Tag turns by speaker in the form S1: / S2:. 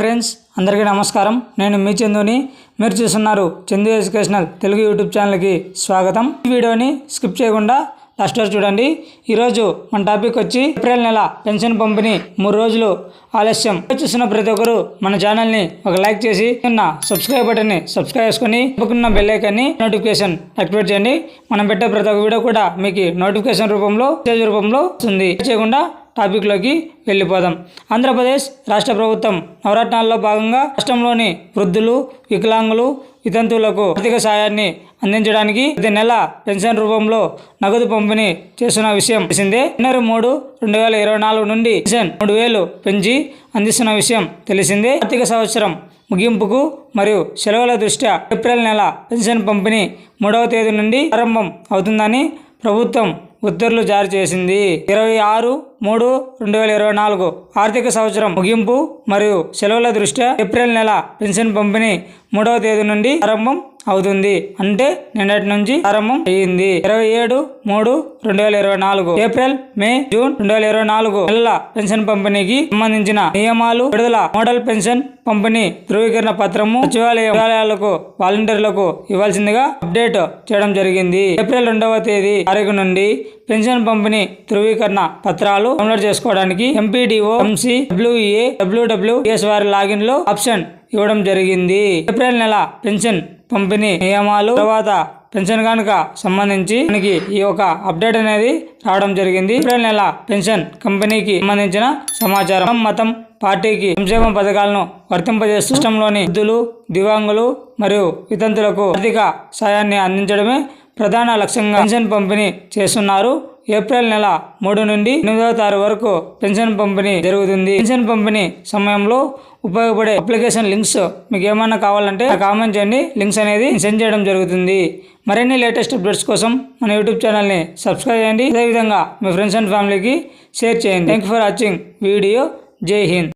S1: Friends, అందరికీ నమస్కారం. నేను మీ చందుని. మీరు చూస్తున్నారు చందు ఎడ్యుకేషనల్ తెలుగు యూట్యూబ్ ఛానల్కి స్వాగతం. ఈ వీడియోని స్కిప్ చేయకుండా లాస్ట్ వరకు చూడండి. ఈరోజు మన టాపిక్ వచ్చి ఏప్రిల్ నెల పెన్షన్ పంపిణీ 3 రోజులు ఆలస్యం. చూస్తున్న ప్రతి ఒక్కరు మన ఛానల్ని ఒక లైక్ చేసి సబ్స్క్రైబ్ బటన్ని సబ్స్క్రైబ్ చేసుకుని పక్కన బెల్ ఐకాన్ని నోటిఫికేషన్ యాక్టివేట్ చేయండి. మనం పెట్టే ప్రతి ఒక్క వీడియో కూడా మీకు నోటిఫికేషన్ రూపంలో మెసేజ్ రూపంలో వస్తుంది. చేయకుండా టాపిక్లోకి వెళ్ళిపోదాం. ఆంధ్రప్రదేశ్ రాష్ట్ర ప్రభుత్వం నవరత్నాల్లో భాగంగా రాష్ట్రంలోని వృద్ధులు, వికలాంగులు, వితంతువులకు ఆర్థిక సాయాన్ని అందించడానికి ప్రతి నెల పెన్షన్ రూపంలో నగదు పంపిణీ చేస్తున్న విషయం తెలిసిందే. జనవరి 3, 2024 నుండి పెన్షన్ 3000 పెంచి అందిస్తున్న విషయం తెలిసిందే. ఆర్థిక సంవత్సరం ముగింపుకు మరియు సెలవుల దృష్ట్యా ఏప్రిల్ నెల పెన్షన్ పంపిణీ 3వ తేదీ నుండి ప్రారంభం అవుతుందని ప్రభుత్వం ఉత్తర్వులు జారీ చేసింది. 26/3/2024 ఆర్థిక సంవత్సరం ముగింపు మరియు సెలవుల దృష్ట్యా ఏప్రిల్ నెల పెన్షన్ పంపిణీ 3వ తేదీ నుండి ప్రారంభం అవుతుంది. అంటే నిన్నటి నుంచి ప్రారంభం అయ్యింది. 27/3/2024 ఏప్రిల్, మే, జూన్ 2024 నెలల పెన్షన్ పంపిణీకి సంబంధించిన నియమాలు విడుదల. మోడల్ పెన్షన్ పంపిణీ ధృవీకరణ పత్రము సచివాలయాలకు వాలంటీర్లకు ఇవ్వాల్సిందిగా అప్డేట్ చేయడం జరిగింది. ఏప్రిల్ 2వ తేదీ తారీఖు నుండి పెన్షన్ పంపిణీ ధృవీకరణ పత్రాలు డౌన్లోడ్ చేసుకోవడానికి ఎంపీడీఓ, ఎంసీ, డబ్ల్యూఏ, డబ్ల్యూడబ్ల్యూఎస్ వారి లాగిన్ లో ఆప్షన్ ఇవ్వడం జరిగింది. ఏప్రిల్ నెల పెన్షన్ పంపిణీ నియమాలు తర్వాత పెన్షన్ కనుక సంబంధించి మనకి ఈ ఒక అప్డేట్ అనేది రావడం జరిగింది. ఏప్రిల్ నెల పెన్షన్ కంపెనీకి సంబంధించిన సమాచారం. మతం, పార్టీకి సంక్షేమ పథకాలను వర్తింపజేస్తూ రాష్ట్రంలోని వృద్ధులు, దివ్యాంగులు మరియు వితంతులకు ఆర్థిక సాయాన్ని అందించడమే ప్రధాన లక్ష్యంగా పెన్షన్ పంపిణీ చేస్తున్నారు. ఏప్రిల్ నెల 3 నుండి 8వ తారీఖు వరకు పెన్షన్ పంపిణీ జరుగుతుంది. పెన్షన్ పంపిణీ సమయంలో ఉపయోగపడే అప్లికేషన్ లింక్స్ మీకు ఏమన్నా కావాలంటే కామెంట్ చేయండి. లింక్స్ అనేది సెండ్ చేయడం జరుగుతుంది. మరిన్ని లేటెస్ట్ అప్డేట్స్ కోసం మన యూట్యూబ్ ఛానల్ని సబ్స్క్రైబ్ చేయండి. అదేవిధంగా మీ ఫ్రెండ్స్ అండ్ ఫ్యామిలీకి షేర్ చేయండి. Thank you for watching video. జై హింద్.